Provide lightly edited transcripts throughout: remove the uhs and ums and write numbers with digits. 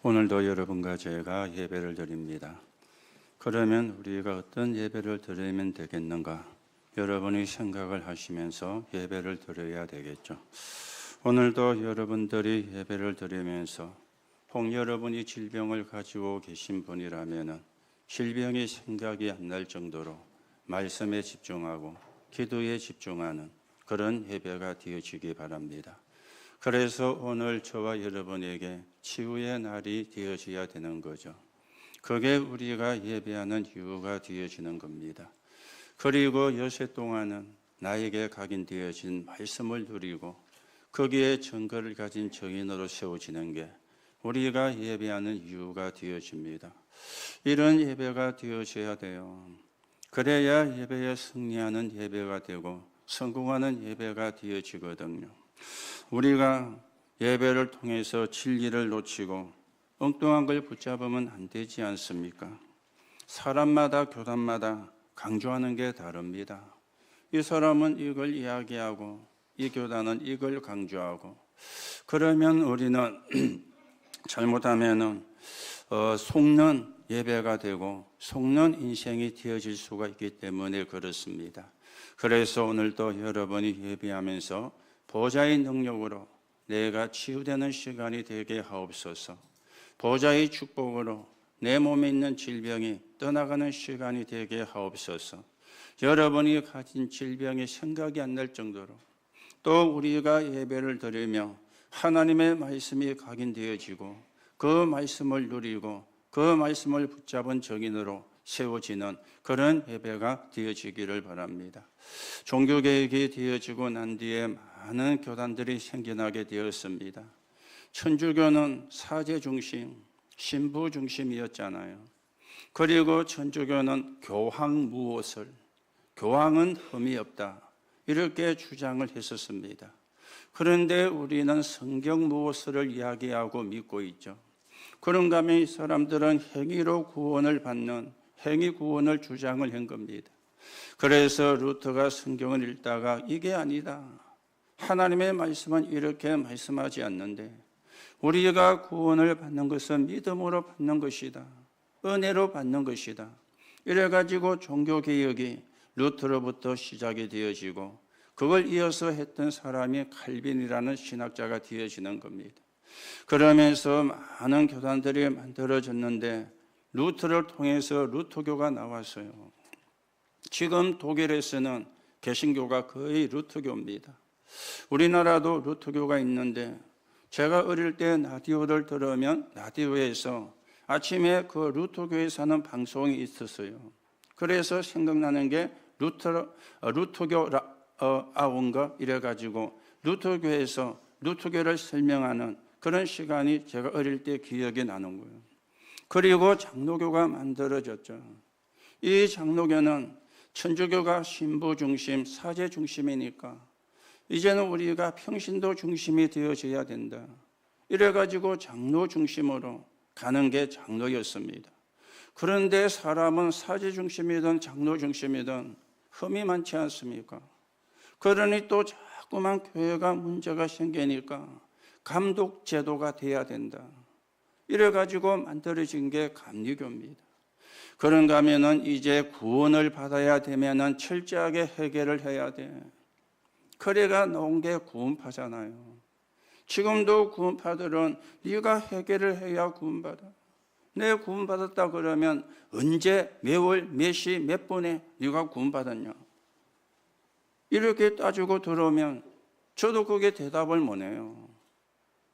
오늘도 여러분과 제가 예배를 드립니다. 그러면 우리가 어떤 예배를 드리면 되겠는가? 여러분이 생각을 하시면서 예배를 드려야 되겠죠. 오늘도 여러분들이 예배를 드리면서 혹 여러분이 질병을 가지고 계신 분이라면 질병이 생각이 안 날 정도로 말씀에 집중하고 기도에 집중하는 그런 예배가 되어지기 바랍니다. 그래서 오늘 저와 여러분에게 치유의 날이 되어져야 되는 거죠. 그게 우리가 예배하는 이유가 되어지는 겁니다. 그리고 여세 동안은 나에게 각인되어진 말씀을 누리고 거기에 증거를 가진 증인으로 세워지는 게 우리가 예배하는 이유가 되어집니다. 이런 예배가 되어져야 돼요. 그래야 예배에 승리하는 예배가 되고 성공하는 예배가 되어지거든요. 우리가 예배를 통해서 진리를 놓치고 엉뚱한 걸 붙잡으면 안 되지 않습니까? 사람마다 교단마다 강조하는 게 다릅니다. 이 사람은 이걸 이야기하고 이 교단은 이걸 강조하고 그러면 우리는 잘못하면 속는 예배가 되고 속는 인생이 되어질 수가 있기 때문에 그렇습니다. 그래서 오늘도 여러분이 예배하면서 보좌의 능력으로 내가 치유되는 시간이 되게 하옵소서. 보좌의 축복으로 내 몸에 있는 질병이 떠나가는 시간이 되게 하옵소서. 여러분이 가진 질병이 생각이 안 날 정도로 또 우리가 예배를 드리며 하나님의 말씀이 각인되어지고 그 말씀을 누리고 그 말씀을 붙잡은 증인으로 세워지는 그런 예배가 되어지기를 바랍니다. 종교개혁이 되어지고 난 뒤에 많은 교단들이 생겨나게 되었습니다. 천주교는 사제 중심, 신부 중심이었잖아요. 그리고 천주교는 교황 무엇을, 교황은 흠이 없다 이렇게 주장을 했었습니다. 그런데 우리는 성경 무엇을 이야기하고 믿고 있죠. 그런가 하면 이 사람들은 행위로 구원을 받는 행위 구원을 주장을 한 겁니다. 그래서 루터가 성경을 읽다가 이게 아니다. 하나님의 말씀은 이렇게 말씀하지 않는데 우리가 구원을 받는 것은 믿음으로 받는 것이다. 은혜로 받는 것이다. 이래가지고 종교개혁이 루터로부터 시작이 되어지고 그걸 이어서 했던 사람이 칼빈이라는 신학자가 되어지는 겁니다. 그러면서 많은 교단들이 만들어졌는데 루터를 통해서 루터교가 나왔어요. 지금 독일에서는 개신교가 거의 루터교입니다. 우리나라도 루터교가 있는데 제가 어릴 때 라디오를 들으면 라디오에서 아침에 그 루터교에서 하는 방송이 있었어요. 그래서 생각나는 게 루터교 아운가 이래가지고 루터교에서 루터교를 설명하는 그런 시간이 제가 어릴 때 기억이 나는 거예요. 그리고 장로교가 만들어졌죠. 이 장로교는 천주교가 신부 중심, 사제 중심이니까 이제는 우리가 평신도 중심이 되어져야 된다. 이래가지고 장로 중심으로 가는 게 장로였습니다. 그런데 사람은 사제 중심이든 장로 중심이든 흠이 많지 않습니까? 그러니 또 자꾸만 교회가 문제가 생기니까 감독 제도가 돼야 된다. 이래가지고 만들어진 게 감리교입니다. 그런가 하면은 이제 구원을 받아야 되면은 철저하게 해결을 해야 돼. 그래가 나온 게 구원파잖아요. 지금도 구원파들은 네가 해결을 해야 구원받아. 내 구원받았다 그러면 언제, 몇 월, 몇 시, 몇 분에 네가 구원받았냐. 이렇게 따지고 들어오면 저도 그게 대답을 못 해요.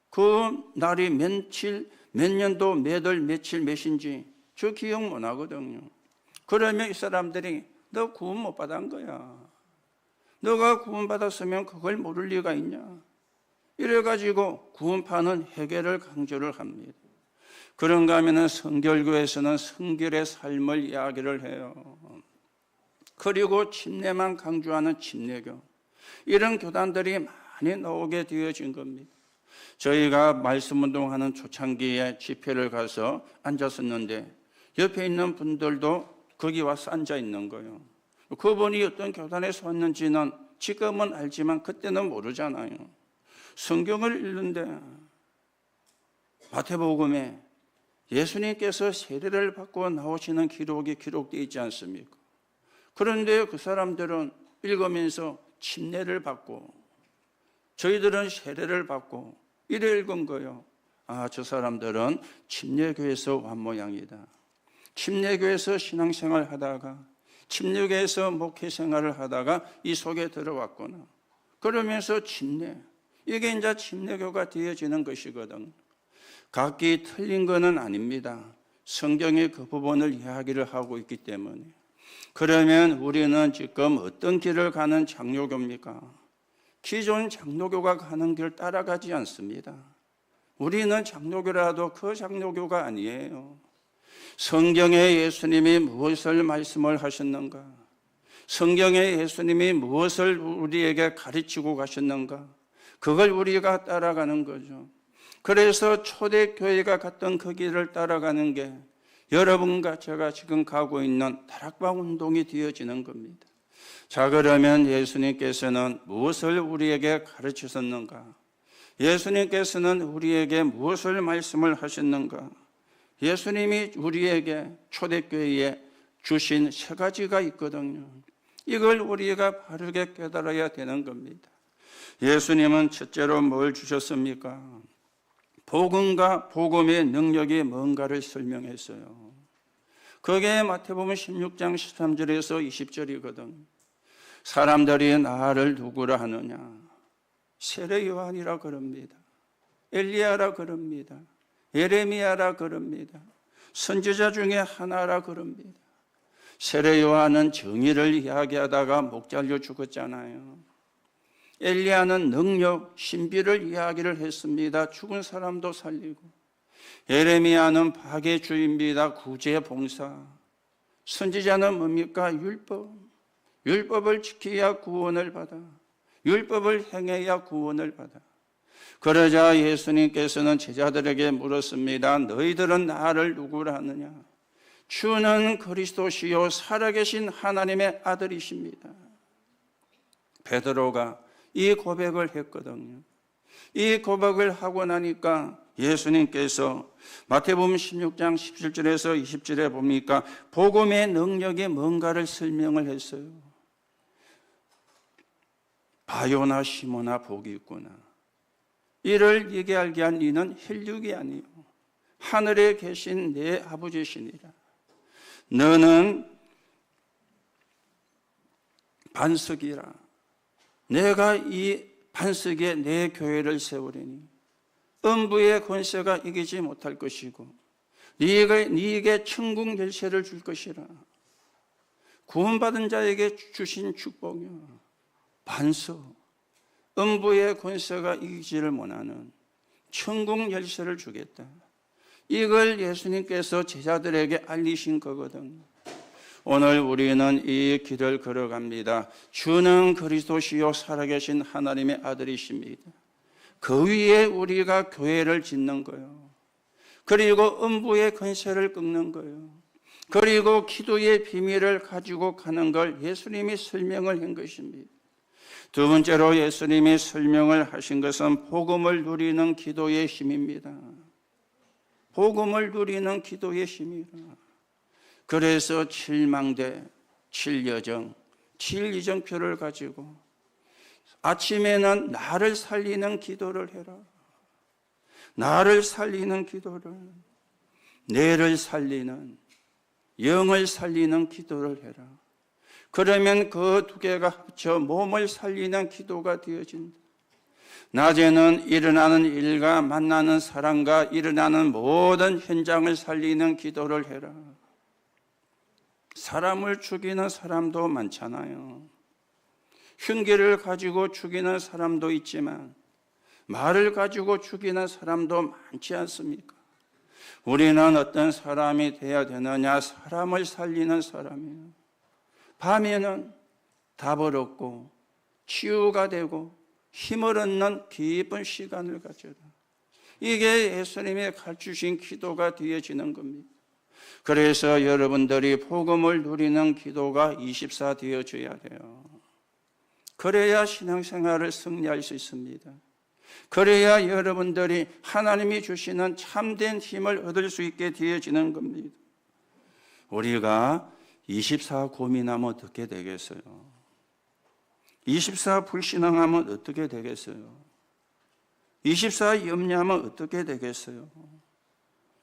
그 날이 며칠, 몇 년도, 몇 월, 며칠, 몇인지 저 기억 못 하거든요. 그러면 이 사람들이 너 구원 못 받은 거야. 너가 구원 받았으면 그걸 모를 리가 있냐. 이래가지고 구원파는 해결을 강조를 합니다. 그런가 하면 성결교에서는 성결의 삶을 이야기를 해요. 그리고 침례만 강조하는 침례교. 이런 교단들이 많이 나오게 되어진 겁니다. 저희가 말씀운동하는 초창기에 집회를 가서 앉았었는데 옆에 있는 분들도 거기 와서 앉아 있는 거예요. 그분이 어떤 교단에서 왔는지는 지금은 알지만 그때는 모르잖아요. 성경을 읽는데 마태복음에 예수님께서 세례를 받고 나오시는 기록이 기록되어 있지 않습니까? 그런데 그 사람들은 읽으면서 침례를 받고 저희들은 세례를 받고 이래 읽은 거예요. 아, 저 사람들은 침례교에서 완 모양이다. 침례교에서 신앙생활 하다가 침례교에서 목회생활을 하다가 이 속에 들어왔구나. 그러면서 침례, 이게 이제 침례교가 되어지는 것이거든. 각기 틀린 것은 아닙니다. 성경이 그 부분을 이야기를 하고 있기 때문에. 그러면 우리는 지금 어떤 길을 가는 장로교입니까? 기존 장로교가 가는 길 따라가지 않습니다. 우리는 장로교라도 그 장로교가 아니에요. 성경에 예수님이 무엇을 말씀을 하셨는가? 성경에 예수님이 무엇을 우리에게 가르치고 가셨는가? 그걸 우리가 따라가는 거죠. 그래서 초대교회가 갔던 그 길을 따라가는 게 여러분과 제가 지금 가고 있는 다락방 운동이 되어지는 겁니다. 자, 그러면 예수님께서는 무엇을 우리에게 가르치셨는가? 예수님께서는 우리에게 무엇을 말씀을 하셨는가? 예수님이 우리에게 초대교회에 주신 세 가지가 있거든요. 이걸 우리가 바르게 깨달아야 되는 겁니다. 예수님은 첫째로 뭘 주셨습니까? 복음과 복음의 능력이 뭔가를 설명했어요. 그게 마태복음 16장 13절에서 20절이거든. 사람들이 나를 누구라 하느냐? 세례 요한이라 그럽니다. 엘리야라 그럽니다. 예레미야라 그럽니다. 선지자 중에 하나라 그럽니다. 세례 요한은 정의를 이야기하다가 목 잘려 죽었잖아요. 엘리야는 능력, 신비를 이야기를 했습니다. 죽은 사람도 살리고. 예레미야는 박의 주입니다. 구제 봉사. 선지자는 뭡니까? 율법. 율법을 지켜야 구원을 받아. 율법을 행해야 구원을 받아. 그러자 예수님께서는 제자들에게 물었습니다. 너희들은 나를 누구라 하느냐? 주는 그리스도시요 살아계신 하나님의 아들이십니다. 베드로가 이 고백을 했거든요. 이 고백을 하고 나니까 예수님께서 마태복음 16장 17절에서 20절에 보니까 복음의 능력이 뭔가를 설명을 했어요. 바요나 시모나 복이 있구나. 이를 네게 알게 한 이는 혈육이 아니요 하늘에 계신 내 아버지시니라. 너는 반석이라. 내가 이 반석에 내 교회를 세우리니 음부의 권세가 이기지 못할 것이고 네게 천국 열쇠를 줄 것이라. 구원받은 자에게 주신 축복이요. 반석, 음부의 권세가 이기지를 못하는 천국 열쇠를 주겠다. 이걸 예수님께서 제자들에게 알리신 거거든요. 오늘 우리는 이 길을 걸어갑니다. 주는 그리스도시요 살아계신 하나님의 아들이십니다. 그 위에 우리가 교회를 짓는 거예요. 그리고 음부의 권세를 꺾는 거예요. 그리고 기도의 비밀을 가지고 가는 걸 예수님이 설명을 한 것입니다. 두 번째로 예수님이 설명을 하신 것은 복음을 누리는 기도의 힘입니다. 복음을 누리는 기도의 힘이라. 그래서 7망대, 7여정, 7이정표를 가지고 아침에는 나를 살리는 기도를 해라. 나를 살리는 기도를, 뇌를 살리는, 영을 살리는 기도를 해라. 그러면 그 두 개가 합쳐 몸을 살리는 기도가 되어진다. 낮에는 일어나는 일과 만나는 사람과 일어나는 모든 현장을 살리는 기도를 해라. 사람을 죽이는 사람도 많잖아요. 흉기를 가지고 죽이는 사람도 있지만 말을 가지고 죽이는 사람도 많지 않습니까? 우리는 어떤 사람이 되어야 되느냐? 사람을 살리는 사람이에요. 밤에는 답을 얻고 치유가 되고 힘을 얻는 깊은 시간을 가져라. 이게 예수님이 가르치신 기도가 되어지는 겁니다. 그래서 여러분들이 복음을 누리는 기도가 24 되어져야 돼요. 그래야 신앙생활을 승리할 수 있습니다. 그래야 여러분들이 하나님이 주시는 참된 힘을 얻을 수 있게 되어지는 겁니다. 우리가 24 고민하면 어떻게 되겠어요? 24 불신앙하면 어떻게 되겠어요? 24 염려하면 어떻게 되겠어요?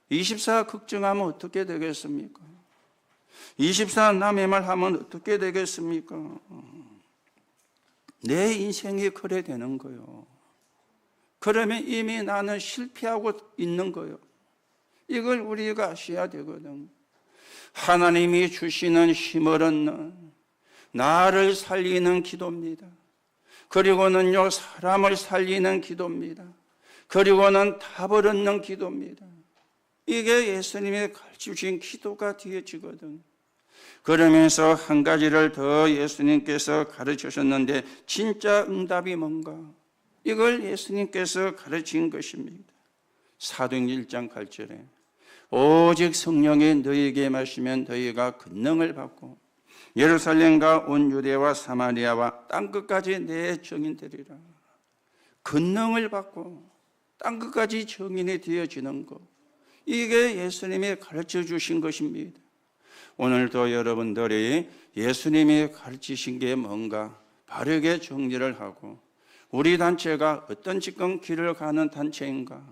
24 걱정하면 어떻게 되겠습니까? 24 남의 말 하면 어떻게 되겠습니까? 내 인생이 그래 되는 거예요. 그러면 이미 나는 실패하고 있는 거예요. 이걸 우리가 아셔야 되거든. 하나님이 주시는 힘을 얻는 나를 살리는 기도입니다. 그리고는요, 사람을 살리는 기도입니다. 그리고는 답을 얻는 기도입니다. 이게 예수님이 가르치신 기도가 되어지거든. 그러면서 한 가지를 더 예수님께서 가르치셨는데 진짜 응답이 뭔가? 이걸 예수님께서 가르친 것입니다. 사도행전 1장 8절에 오직 성령이 너희에게 마시면 너희가 권능을 받고 예루살렘과 온 유대와 사마리아와 땅끝까지 내 증인 되리라. 권능을 받고 땅끝까지 증인이 되어지는 것, 이게 예수님이 가르쳐 주신 것입니다. 오늘도 여러분들이 예수님이 가르치신 게 뭔가 바르게 정리를 하고, 우리 단체가 어떤 지금 길을 가는 단체인가,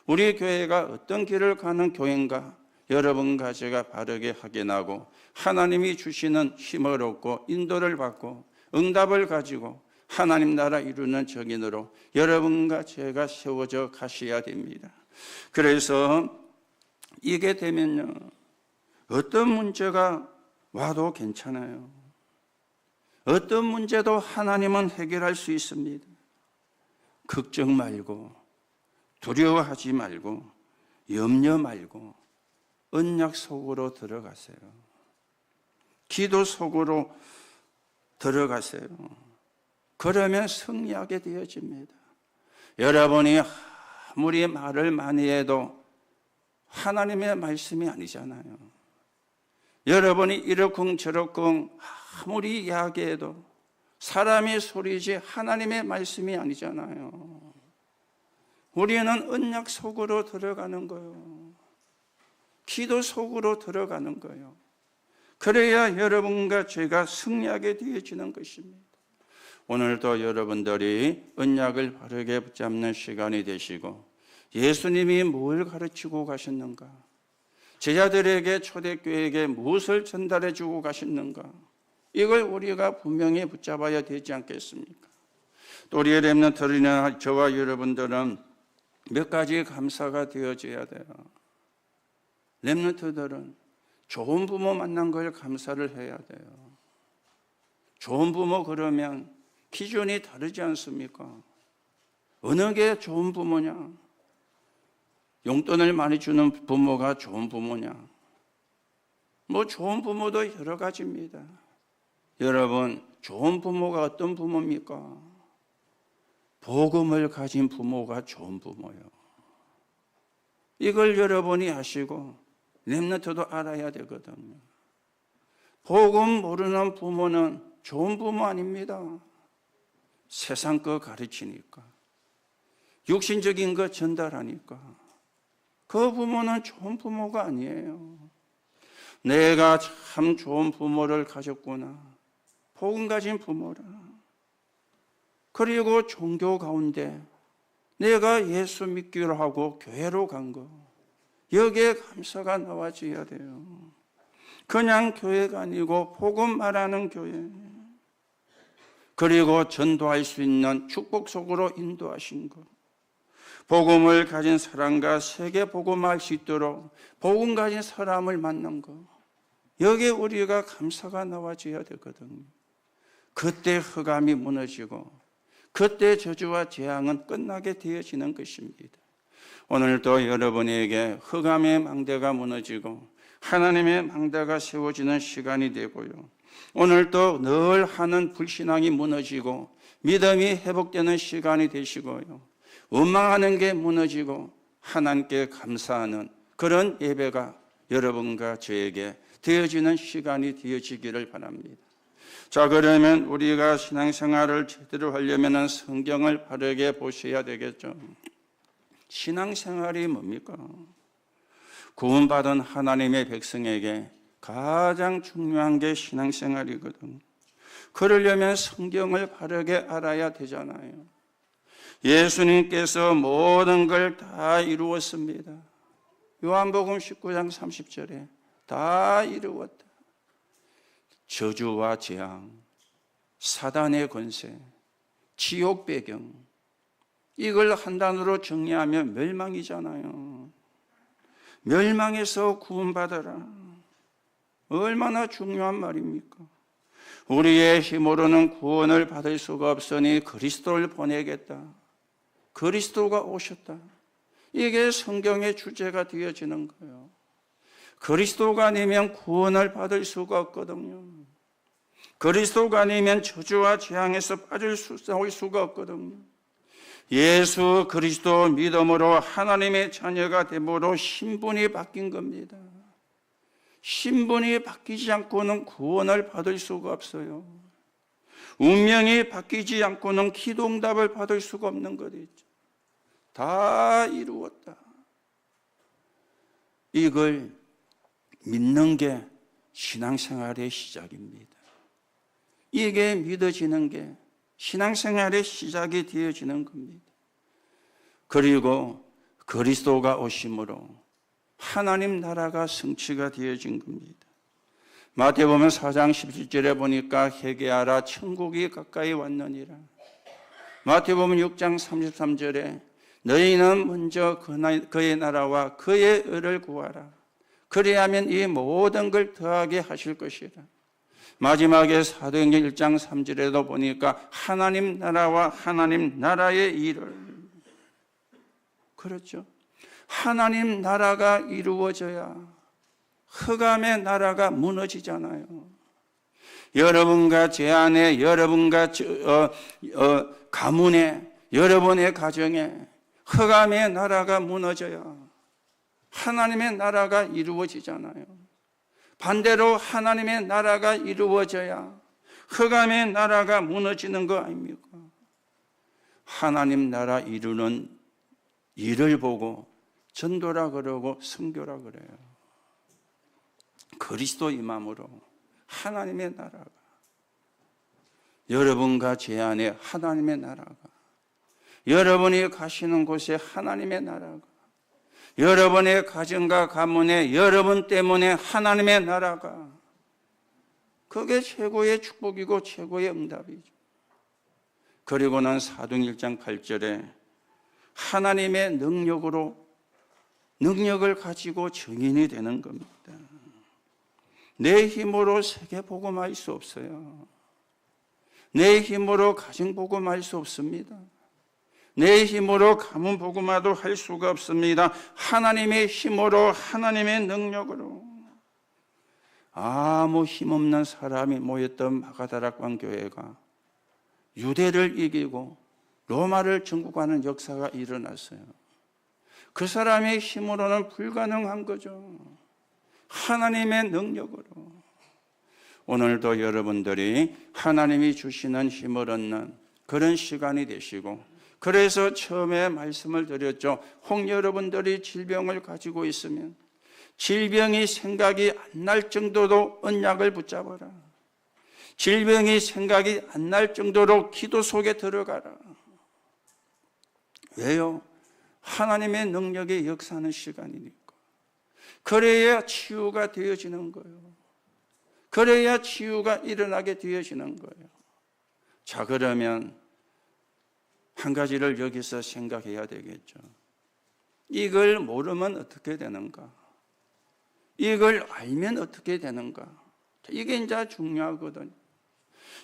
우리 교회가 어떤 길을 가는 교회인가, 여러분과 제가 바르게 확인하고 하나님이 주시는 힘을 얻고 인도를 받고 응답을 가지고 하나님 나라 이루는 정인으로 여러분과 제가 세워져 가셔야 됩니다. 그래서 이게 되면요, 어떤 문제가 와도 괜찮아요. 어떤 문제도 하나님은 해결할 수 있습니다. 걱정 말고, 두려워하지 말고, 염려 말고 언약 속으로 들어가세요. 기도 속으로 들어가세요. 그러면 승리하게 되어집니다. 여러분이 아무리 말을 많이 해도 하나님의 말씀이 아니잖아요. 여러분이 이러쿵 저러쿵 아무리 이야기해도 사람의 소리지 하나님의 말씀이 아니잖아요. 우리는 언약 속으로 들어가는 거예요. 기도 속으로 들어가는 거예요. 그래야 여러분과 제가 승리하게 되어지는 것입니다. 오늘도 여러분들이 언약을 바르게 붙잡는 시간이 되시고, 예수님이 뭘 가르치고 가셨는가, 제자들에게 초대교회에게 무엇을 전달해 주고 가셨는가, 이걸 우리가 분명히 붙잡아야 되지 않겠습니까? 또 우리의 렘넌트들이나 저와 여러분들은 몇 가지 감사가 되어져야 돼요. 렘넌트들은 좋은 부모 만난 걸 감사를 해야 돼요. 좋은 부모 그러면 기준이 다르지 않습니까? 어느 게 좋은 부모냐? 용돈을 많이 주는 부모가 좋은 부모냐? 뭐 좋은 부모도 여러 가지입니다. 여러분, 좋은 부모가 어떤 부모입니까? 복음을 가진 부모가 좋은 부모예요. 이걸 여러분이 아시고 렘넌트도 알아야 되거든요. 복음 모르는 부모는 좋은 부모 아닙니다. 세상 거 가르치니까, 육신적인 거 전달하니까 그 부모는 좋은 부모가 아니에요. 내가 참 좋은 부모를 가졌구나, 복음 가진 부모라. 그리고 종교 가운데 내가 예수 믿기로 하고 교회로 간 거, 여기에 감사가 나와줘야 돼요. 그냥 교회가 아니고 복음 말하는 교회, 그리고 전도할 수 있는 축복 속으로 인도하신 것, 복음을 가진 사람과 세계 복음할 수 있도록 복음 가진 사람을 만난 것, 여기에 우리가 감사가 나와줘야 되거든요. 그때 흑암이 무너지고 그때 저주와 재앙은 끝나게 되어지는 것입니다. 오늘도 여러분에게 흑암의 망대가 무너지고 하나님의 망대가 세워지는 시간이 되고요, 오늘도 늘 하는 불신앙이 무너지고 믿음이 회복되는 시간이 되시고요, 원망하는 게 무너지고 하나님께 감사하는 그런 예배가 여러분과 저에게 되어지는 시간이 되어지기를 바랍니다. 자, 그러면 우리가 신앙생활을 제대로 하려면 성경을 바르게 보셔야 되겠죠. 신앙생활이 뭡니까? 구원받은 하나님의 백성에게 가장 중요한 게 신앙생활이거든. 그러려면 성경을 바르게 알아야 되잖아요. 예수님께서 모든 걸 다 이루었습니다. 요한복음 19장 30절에 다 이루었다. 저주와 재앙, 사단의 권세, 지옥 배경, 이걸 한 단어로 정리하면 멸망이잖아요. 멸망에서 구원받아라. 얼마나 중요한 말입니까? 우리의 힘으로는 구원을 받을 수가 없으니 그리스도를 보내겠다. 그리스도가 오셨다. 이게 성경의 주제가 되어지는 거예요. 그리스도가 아니면 구원을 받을 수가 없거든요. 그리스도가 아니면 저주와 재앙에서 빠질 수가 없거든요. 예수 그리스도 믿음으로 하나님의 자녀가 됨으로 신분이 바뀐 겁니다. 신분이 바뀌지 않고는 구원을 받을 수가 없어요. 운명이 바뀌지 않고는 기도응답을 받을 수가 없는 것이죠. 다 이루었다. 이걸 믿는 게 신앙생활의 시작입니다. 이게 믿어지는 게 신앙생활의 시작이 되어지는 겁니다. 그리고 그리스도가 오심으로 하나님 나라가 성취가 되어진 겁니다. 마태복음 4장 17절에 보니까 회개하라 천국이 가까이 왔느니라. 마태복음 6장 33절에 너희는 먼저 그의 나라와 그의 의를 구하라. 그리하면 이 모든 걸 더하게 하실 것이라. 마지막에 사도행전 1장 3절에도 보니까 하나님 나라와 하나님 나라의 일을, 그렇죠? 하나님 나라가 이루어져야 흑암의 나라가 무너지잖아요. 여러분과 제 안에, 여러분과 가문에, 여러분의 가정에 흑암의 나라가 무너져야 하나님의 나라가 이루어지잖아요. 반대로 하나님의 나라가 이루어져야 흑암의 나라가 무너지는 거 아닙니까? 하나님 나라 이루는 일을 보고 전도라 그러고 선교라 그래요. 그리스도 임함으로 하나님의 나라가, 여러분과 제 안에 하나님의 나라가, 여러분이 가시는 곳에 하나님의 나라가, 여러분의 가정과 가문에 여러분 때문에 하나님의 나라가, 그게 최고의 축복이고 최고의 응답이죠. 그리고는 사도행전 1장 8절에 하나님의 능력을 가지고 증인이 되는 겁니다. 내 힘으로 세계 복음할 수 없어요. 내 힘으로 가정 복음할 수 없습니다. 내 힘으로 가문 복음화도 할 수가 없습니다. 하나님의 힘으로, 하나님의 능력으로. 아무 힘없는 사람이 모였던 마가다락방 교회가 유대를 이기고 로마를 정복하는 역사가 일어났어요. 그 사람의 힘으로는 불가능한 거죠. 하나님의 능력으로. 오늘도 여러분들이 하나님이 주시는 힘을 얻는 그런 시간이 되시고, 그래서 처음에 말씀을 드렸죠. 혹 여러분들이 질병을 가지고 있으면 질병이 생각이 안 날 정도로 언약을 붙잡아라. 질병이 생각이 안 날 정도로 기도 속에 들어가라. 왜요? 하나님의 능력의 역사하는 시간이니까. 그래야 치유가 되어지는 거예요. 그래야 치유가 일어나게 되어지는 거예요. 자, 그러면 한 가지를 여기서 생각해야 되겠죠. 이걸 모르면 어떻게 되는가? 이걸 알면 어떻게 되는가? 이게 이제 중요하거든요.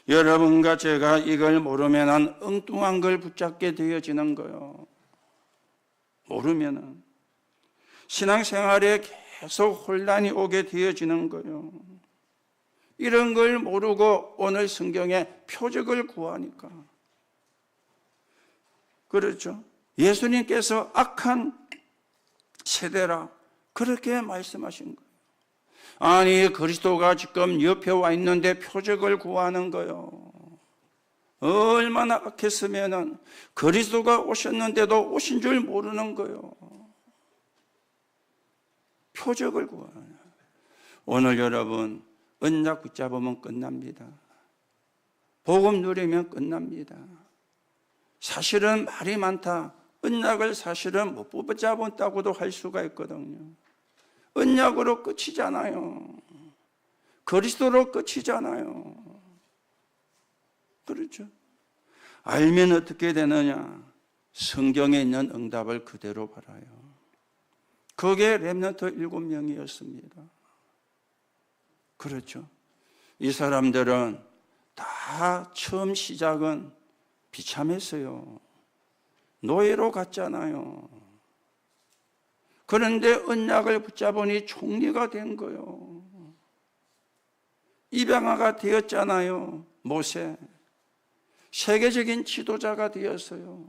여러분과 제가 이걸 모르면 엉뚱한 걸 붙잡게 되어지는 거예요. 모르면 신앙생활에 계속 혼란이 오게 되어지는 거예요. 이런 걸 모르고 오늘 성경에 표적을 구하니까. 그렇죠? 예수님께서 악한 세대라 그렇게 말씀하신 거예요. 아니, 그리스도가 지금 옆에 와 있는데 표적을 구하는 거요. 얼마나 악했으면은 그리스도가 오셨는데도 오신 줄 모르는 거요. 표적을 구하는. 오늘 여러분 언약 붙잡으면 끝납니다. 복음 누리면 끝납니다. 사실은 말이 많다. 언약을 사실은 못 붙잡았다고도 할 수가 있거든요. 언약으로 끝이잖아요. 그리스도로 끝이잖아요. 그렇죠? 알면 어떻게 되느냐? 성경에 있는 응답을 그대로 바라요. 그게 렘넌트 7명이었습니다. 그렇죠? 이 사람들은 다 처음 시작은 비참했어요. 노예로 갔잖아요. 그런데 언약을 붙잡으니 총리가 된 거예요. 입양아가 되었잖아요. 모세. 세계적인 지도자가 되었어요.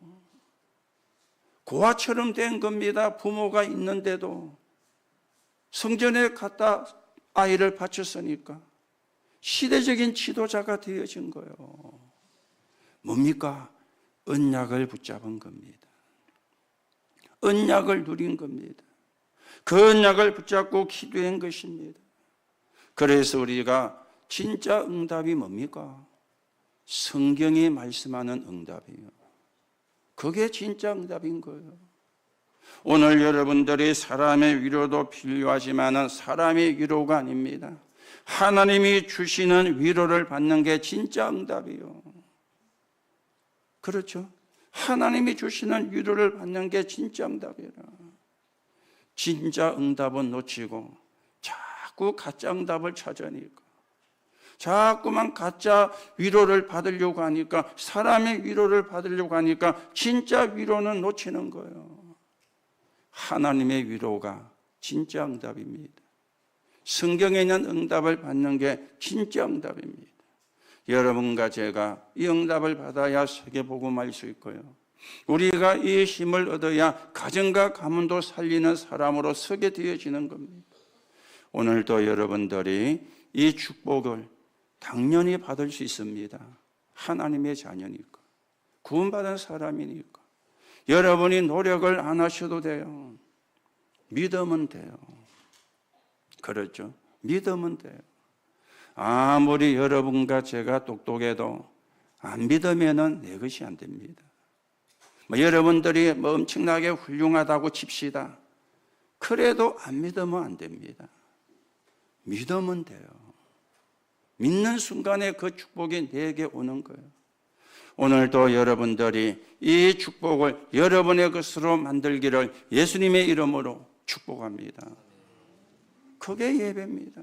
고아처럼 된 겁니다. 부모가 있는데도 성전에 갖다 아이를 바쳤으니까 시대적인 지도자가 되어진 거예요. 뭡니까? 언약을 붙잡은 겁니다. 언약을 누린 겁니다. 그 언약을 붙잡고 기도한 것입니다. 그래서 우리가 진짜 응답이 뭡니까? 성경이 말씀하는 응답이에요. 그게 진짜 응답인 거예요. 오늘 여러분들이 사람의 위로도 필요하지만 사람의 위로가 아닙니다. 하나님이 주시는 위로를 받는 게 진짜 응답이에요. 그렇죠? 하나님이 주시는 위로를 받는 게 진짜 응답이라. 진짜 응답은 놓치고 자꾸 가짜 응답을 찾으니까, 자꾸만 가짜 위로를 받으려고 하니까, 사람의 위로를 받으려고 하니까 진짜 위로는 놓치는 거예요. 하나님의 위로가 진짜 응답입니다. 성경에 있는 응답을 받는 게 진짜 응답입니다. 여러분과 제가 이 응답을 받아야 세계복음할 수 있고요. 우리가 이 힘을 얻어야 가정과 가문도 살리는 사람으로 서게 되어지는 겁니다. 오늘도 여러분들이 이 축복을 당연히 받을 수 있습니다. 하나님의 자녀니까, 구원받은 사람이니까. 여러분이 노력을 안 하셔도 돼요. 믿으면 돼요. 그렇죠? 믿으면 돼요. 아무리 여러분과 제가 똑똑해도 안 믿으면 내 것이 안 됩니다. 여러분들이 엄청나게 훌륭하다고 칩시다. 그래도 안 믿으면 안 됩니다. 믿으면 돼요. 믿는 순간에 그 축복이 내게 오는 거예요. 오늘도 여러분들이 이 축복을 여러분의 것으로 만들기를 예수님의 이름으로 축복합니다. 그게 예배입니다.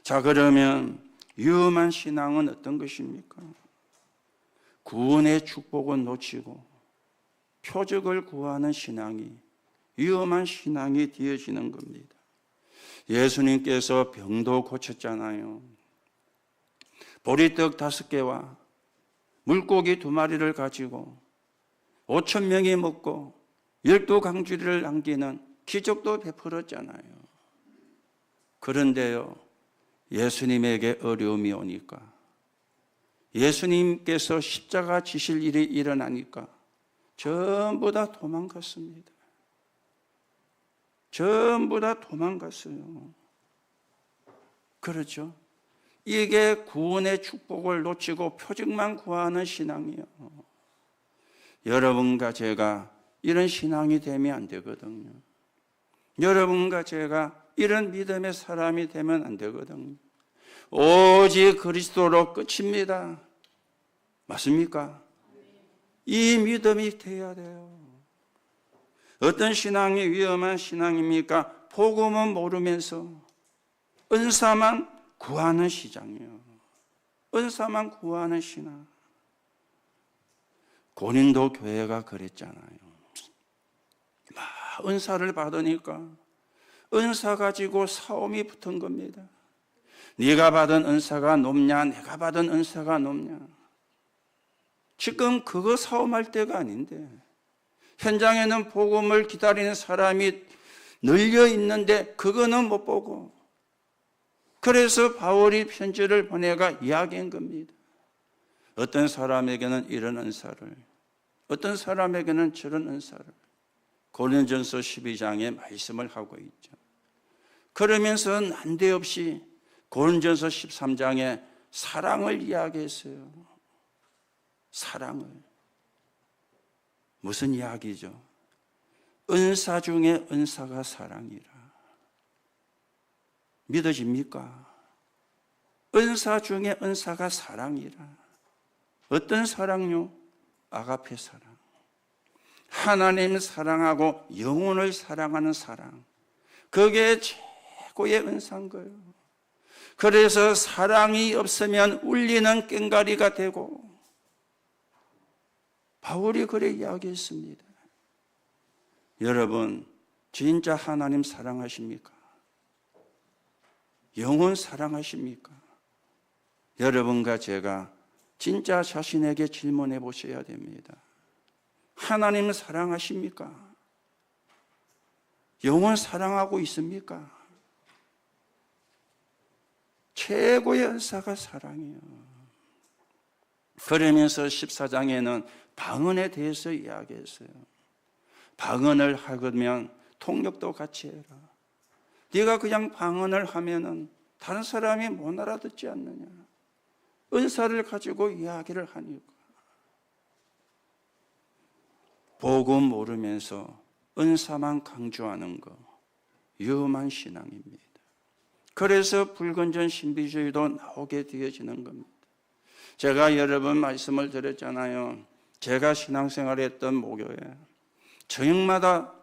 자, 그러면 위험한 신앙은 어떤 것입니까? 구원의 축복은 놓치고 표적을 구하는 신앙이 위험한 신앙이 되어지는 겁니다. 예수님께서 병도 고쳤잖아요. 보리떡 5개와 물고기 2마리를 가지고 5,000명이 먹고 12강주리를 남기는 기적도 베풀었잖아요. 그런데요, 예수님에게 어려움이 오니까, 예수님께서 십자가 지실 일이 일어나니까 전부 다 도망갔습니다. 전부 다 도망갔어요. 그렇죠? 이게 구원의 축복을 놓치고 표적만 구하는 신앙이에요. 여러분과 제가 이런 신앙이 되면 안 되거든요. 여러분과 제가 이런 믿음의 사람이 되면 안 되거든요. 오직 그리스도로 끝입니다. 맞습니까? 이 믿음이 돼야 돼요. 어떤 신앙이 위험한 신앙입니까? 복음은 모르면서 은사만 구하는 시장이에요. 은사만 구하는 신앙. 고린도 교회가 그랬잖아요. 막 은사를 받으니까 은사 가지고 싸움이 붙은 겁니다. 네가 받은 은사가 높냐, 내가 받은 은사가 높냐. 지금 그거 싸움할 때가 아닌데, 현장에는 복음을 기다리는 사람이 널려 있는데 그거는 못 보고 그래서 바울이 편지를 보내가 이야기한 겁니다. 어떤 사람에게는 이런 은사를, 어떤 사람에게는 저런 은사를 고린도전서 12장에 말씀을 하고 있죠. 그러면서 난데없이 고린도전서 13장에 사랑을 이야기했어요. 사랑을. 무슨 이야기죠? 은사 중에 은사가 사랑이라. 믿어집니까? 은사 중에 은사가 사랑이라. 어떤 사랑요? 아가페 사랑. 하나님 사랑하고 영혼을 사랑하는 사랑. 그게 최고의 은사인 거예요. 그래서 사랑이 없으면 울리는 꽹과리가 되고, 바울이 그래 이야기했습니다. 여러분, 진짜 하나님 사랑하십니까? 영혼 사랑하십니까? 여러분과 제가 진짜 자신에게 질문해 보셔야 됩니다. 하나님 사랑하십니까? 영혼 사랑하고 있습니까? 최고의 은사가 사랑이에요. 그러면서 14장에는 방언에 대해서 이야기했어요. 방언을 하면 통역도 같이 해라. 네가 그냥 방언을 하면은 다른 사람이 못 알아듣지 않느냐. 은사를 가지고 이야기를 하니까. 복음 모르면서 은사만 강조하는 거 위험한 신앙입니다. 그래서 불건전 신비주의도 나오게 되어지는 겁니다. 제가 여러 번 말씀을 드렸잖아요. 제가 신앙생활을 했던 모교에 저녁마다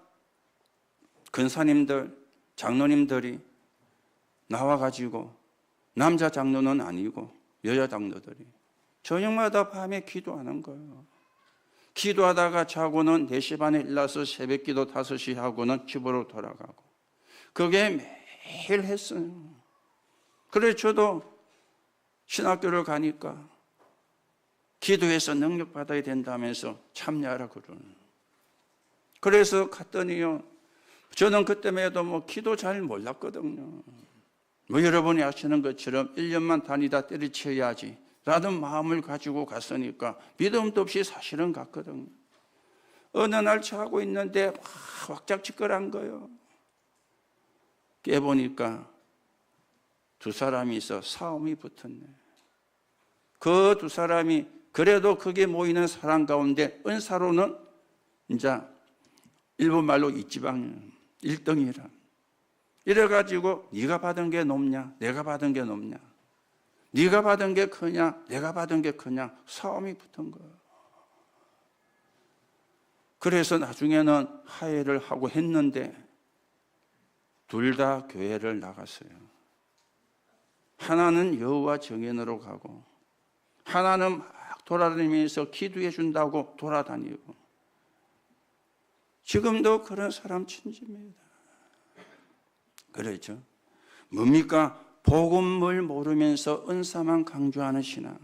근사님들, 장로님들이 나와가지고, 남자 장로는 아니고 여자 장로들이 저녁마다 밤에 기도하는 거예요. 기도하다가 자고는 4시 반에 일어나서 새벽 기도 5시 하고는 집으로 돌아가고, 그게 매일 했어요. 그래 저도 신학교를 가니까 기도해서 능력 받아야 된다면서 참여하라 그러는. 그래서 갔더니요, 저는 그때만 해도 기도 잘 몰랐거든요. 여러분이 아시는 것처럼 1년만 다니다 때려치워야지 라는 마음을 가지고 갔으니까 믿음도 없이 사실은 갔거든요. 어느 날 자고 있는데 왁작지껄한 거예요. 깨보니까 2사람이 있어 싸움이 붙었네. 그 2사람이 그래도 거기에 모이는 사람 가운데 은사로는 이제 일본말로 이지방 1등이라. 이래가지고 네가 받은 게 높냐, 내가 받은 게 높냐, 네가 받은 게 크냐, 내가 받은 게 크냐, 싸움이 붙은 거예요. 그래서 나중에는 화해를 하고 했는데 둘 다 교회를 나갔어요. 하나는 여호와 정인으로 가고, 하나는 막 돌아다니면서 기도해 준다고 돌아다니고. 지금도 그런 사람 천지입니다. 그렇죠? 뭡니까? 복음을 모르면서 은사만 강조하는 신앙.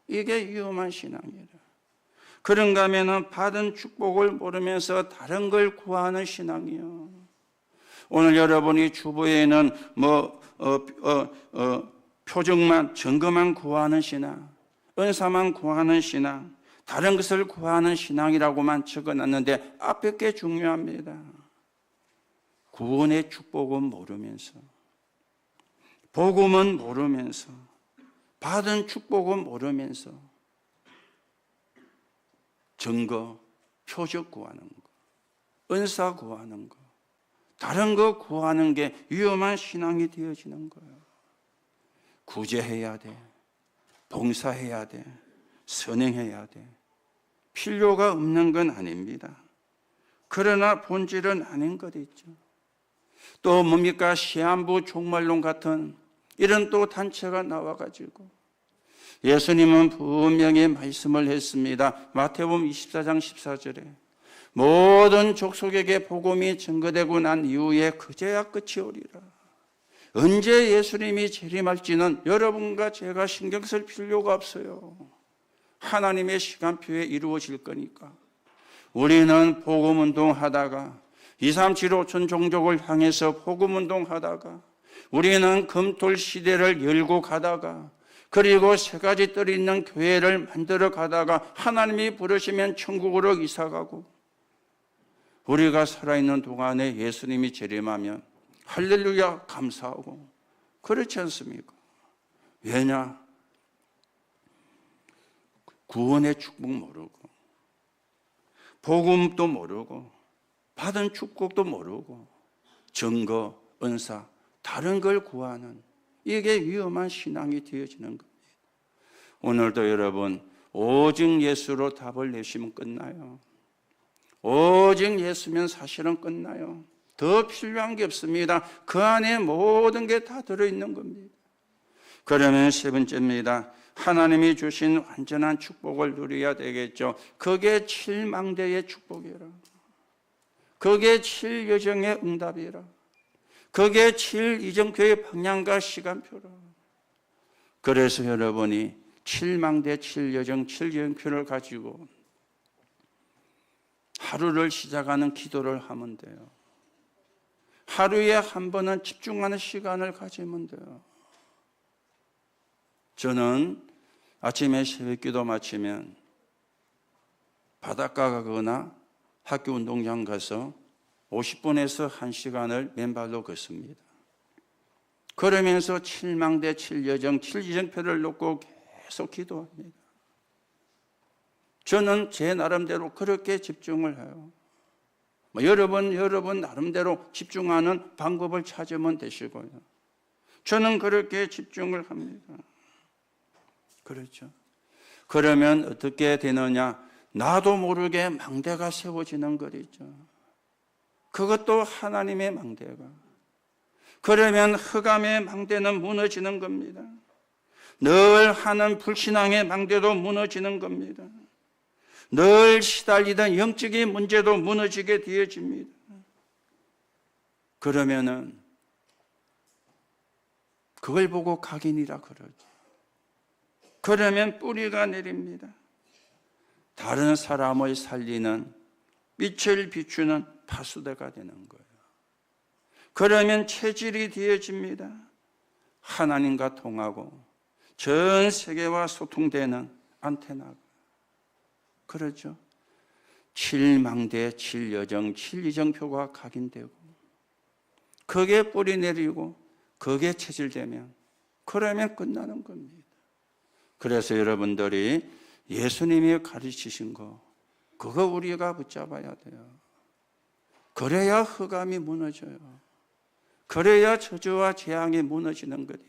이게 위험한 신앙이라. 그런가 하면은 받은 축복을 모르면서 다른 걸 구하는 신앙이요. 오늘 여러분이 주보에는 표적만, 증거만 구하는 신앙, 은사만 구하는 신앙, 다른 것을 구하는 신앙이라고만 적어놨는데 앞에 게 중요합니다. 구원의 축복은 모르면서, 복음은 모르면서, 받은 축복은 모르면서 증거, 표적 구하는 거, 은사 구하는 거, 다른 거 구하는 게 위험한 신앙이 되어지는 거예요. 구제해야 돼, 봉사해야 돼, 선행해야 돼. 필요가 없는 건 아닙니다. 그러나 본질은 아닌 것 있죠. 또 뭡니까? 시한부 종말론 같은 이런 또 단체가 나와가지고 예수님은 분명히 말씀을 했습니다. 마태복음 24장 14절에 모든 족속에게 복음이 증거되고 난 이후에 그제야 끝이 오리라. 언제 예수님이 재림할지는 여러분과 제가 신경 쓸 필요가 없어요. 하나님의 시간표에 이루어질 거니까. 우리는 복음운동 하다가 2, 3, 7, 5천 종족을 향해서 복음운동 하다가 우리는 금토일 시대를 열고 가다가 그리고 세 가지 뜰이 있는 교회를 만들어 가다가 하나님이 부르시면 천국으로 이사가고 우리가 살아있는 동안에 예수님이 재림하면 할렐루야 감사하고 그렇지 않습니까? 왜냐? 구원의 축복 모르고 복음도 모르고 받은 축복도 모르고 증거, 은사, 다른 걸 구하는 이게 위험한 신앙이 되어지는 겁니다. 오늘도 여러분 오직 예수로 답을 내시면 끝나요. 오직 예수면 사실은 끝나요. 더 필요한 게 없습니다. 그 안에 모든 게 다 들어있는 겁니다. 그러면 세 번째입니다. 하나님이 주신 완전한 축복을 누려야 되겠죠. 그게 7망대의 축복이라. 그게 7여정의 응답이라. 그게 7이정표의 방향과 시간표라. 그래서 여러분이 7망대, 7여정, 7여정표를 가지고 하루를 시작하는 기도를 하면 돼요. 하루에 한 번은 집중하는 시간을 가지면 돼요. 저는 아침에 새벽기도 마치면 바닷가 가거나 학교 운동장 가서 50분에서 1시간을 맨발로 걷습니다. 그러면서 7망대, 7여정, 7이정표를 놓고 계속 기도합니다. 저는 제 나름대로 그렇게 집중을 해요. 여러분 나름대로 집중하는 방법을 찾으면 되시고요. 저는 그렇게 집중을 합니다. 그렇죠. 그러면 어떻게 되느냐? 나도 모르게 망대가 세워지는 거죠. 그것도 하나님의 망대가. 그러면 흑암의 망대는 무너지는 겁니다. 늘 하는 불신앙의 망대도 무너지는 겁니다. 늘 시달리던 영적인 문제도 무너지게 되어집니다. 그러면은 그걸 보고 각인이라 그러죠. 그러면 뿌리가 내립니다. 다른 사람을 살리는 빛을 비추는 파수대가 되는 거예요. 그러면 체질이 되어집니다. 하나님과 통하고 전 세계와 소통되는 안테나가. 그렇죠. 7망대, 7여정, 7이정표가 각인되고 그게 뿌리 내리고 그게 체질되면 그러면 끝나는 겁니다. 그래서 여러분들이 예수님이 가르치신 거 그거 우리가 붙잡아야 돼요. 그래야 흑암이 무너져요. 그래야 저주와 재앙이 무너지는 거죠.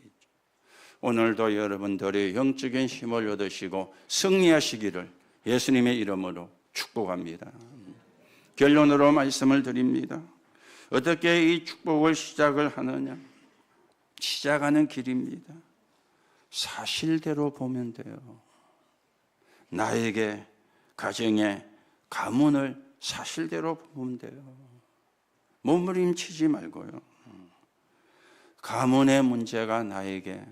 오늘도 여러분들이 영적인 힘을 얻으시고 승리하시기를 예수님의 이름으로 축복합니다. 결론으로 말씀을 드립니다. 어떻게 이 축복을 시작을 하느냐? 시작하는 길입니다. 사실대로 보면 돼요. 나에게, 가정에, 가문을 사실대로 보면 돼요. 몸부림치지 말고요. 가문의 문제가 나에게,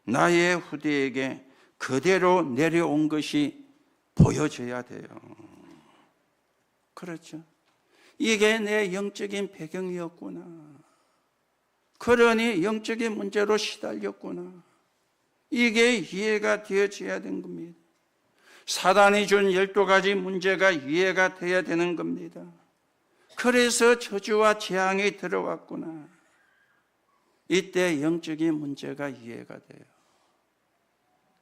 나의 후대에게 그대로 내려온 것이 보여져야 돼요. 그렇죠. 이게 내 영적인 배경이었구나. 그러니 영적인 문제로 시달렸구나. 이게 이해가 되어져야 되는 겁니다. 사단이 준 12가지 문제가 이해가 되어야 되는 겁니다. 그래서 저주와 재앙이 들어왔구나. 이때 영적인 문제가 이해가 돼요.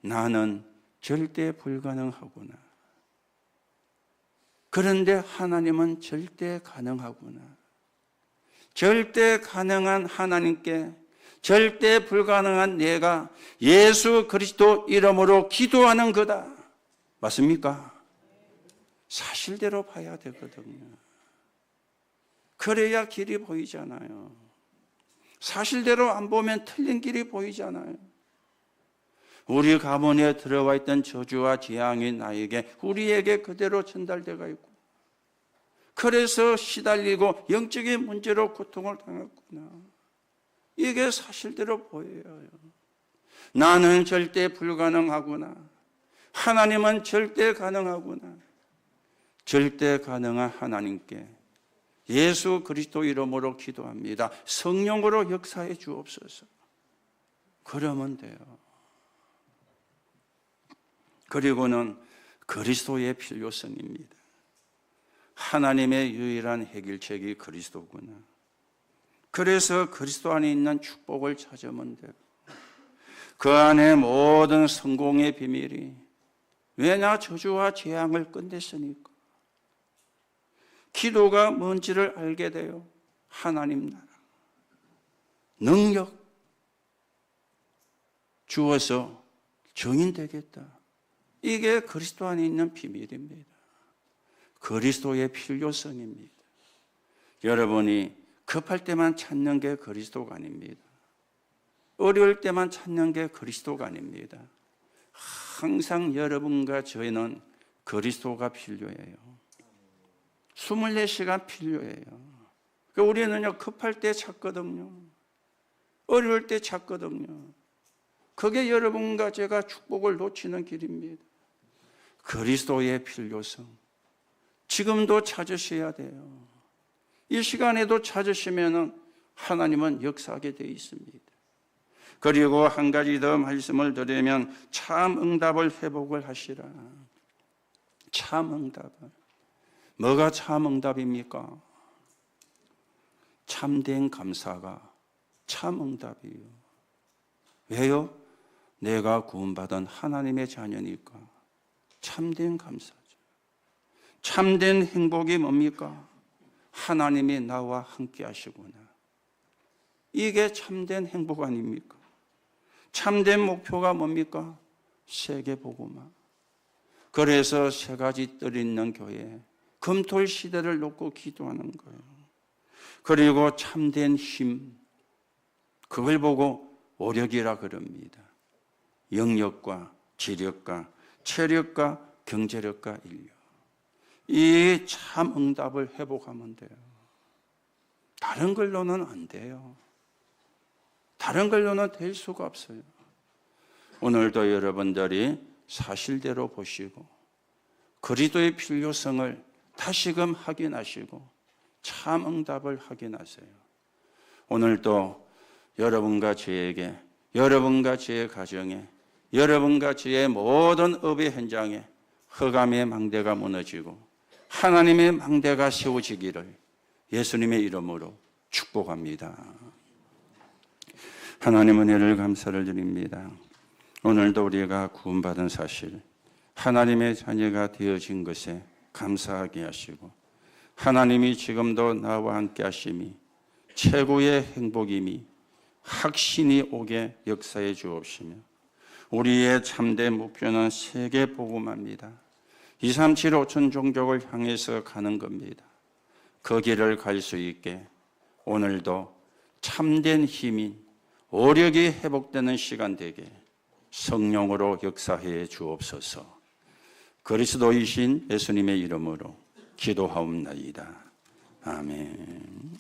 나는 절대 불가능하구나. 그런데 하나님은 절대 가능하구나. 절대 가능한 하나님께 절대 불가능한 내가 예수 그리스도 이름으로 기도하는 거다. 맞습니까? 사실대로 봐야 되거든요. 그래야 길이 보이잖아요. 사실대로 안 보면 틀린 길이 보이잖아요. 우리 가문에 들어와 있던 저주와 재앙이 나에게, 우리에게 그대로 전달되어 있고, 그래서 시달리고 영적인 문제로 고통을 당했구나. 이게 사실대로 보여요. 나는 절대 불가능하구나. 하나님은 절대 가능하구나. 절대 가능한 하나님께 예수 그리스도 이름으로 기도합니다. 성령으로 역사해 주옵소서. 그러면 돼요. 그리고는 그리스도의 필요성입니다. 하나님의 유일한 해결책이 그리스도구나. 그래서 그리스도 안에 있는 축복을 찾으면 돼요. 그 안에 모든 성공의 비밀이, 왜냐 저주와 재앙을 끝냈으니까. 기도가 뭔지를 알게 돼요. 하나님 나라, 능력 주어서 증인되겠다. 이게 그리스도 안에 있는 비밀입니다. 그리스도의 필요성입니다. 여러분이 급할 때만 찾는 게 그리스도가 아닙니다. 어려울 때만 찾는 게 그리스도가 아닙니다. 항상 여러분과 저희는 그리스도가 필요해요. 24시간 필요해요. 우리는요, 급할 때 찾거든요. 어려울 때 찾거든요. 그게 여러분과 제가 축복을 놓치는 길입니다. 그리스도의 필요성. 지금도 찾으셔야 돼요. 이 시간에도 찾으시면 하나님은 역사하게 되어 있습니다. 그리고 한 가지 더 말씀을 드리면 참 응답을 회복을 하시라. 참 응답을. 뭐가 참 응답입니까? 참된 감사가 참 응답이에요. 왜요? 내가 구원받은 하나님의 자녀니까 참된 감사죠. 참된 행복이 뭡니까? 하나님이 나와 함께 하시구나. 이게 참된 행복 아닙니까? 참된 목표가 뭡니까? 세계복음화. 그래서 세 가지 뜰 있는 교회, 금토일 시대를 놓고 기도하는 거예요. 그리고 참된 힘, 그걸 보고 오력이라 그럽니다. 영력과 지력과 체력과 경제력과 인력. 이 참 응답을 회복하면 돼요. 다른 걸로는 안 돼요. 다른 걸로는 될 수가 없어요. 오늘도 여러분들이 사실대로 보시고 그리스도의 필요성을 다시금 확인하시고 참 응답을 확인하세요. 오늘도 여러분과 저에게, 여러분과 저의 가정에, 여러분과 저의 모든 업의 현장에 흑암의 망대가 무너지고 하나님의 망대가 세워지기를 예수님의 이름으로 축복합니다. 하나님 은혜를 감사를 드립니다. 오늘도 우리가 구원받은 사실, 하나님의 자녀가 되어진 것에 감사하게 하시고 하나님이 지금도 나와 함께 하심이 최고의 행복임이 확신이 오게 역사해 주옵시며 우리의 참된 목표는 세계 복음화입니다. 237 5천 종족을 향해서 가는 겁니다. 그 길을 갈 수 있게 오늘도 참된 힘인 오력이 회복되는 시간 되게 성령으로 역사해 주옵소서. 그리스도이신 예수님의 이름으로 기도하옵나이다. 아멘.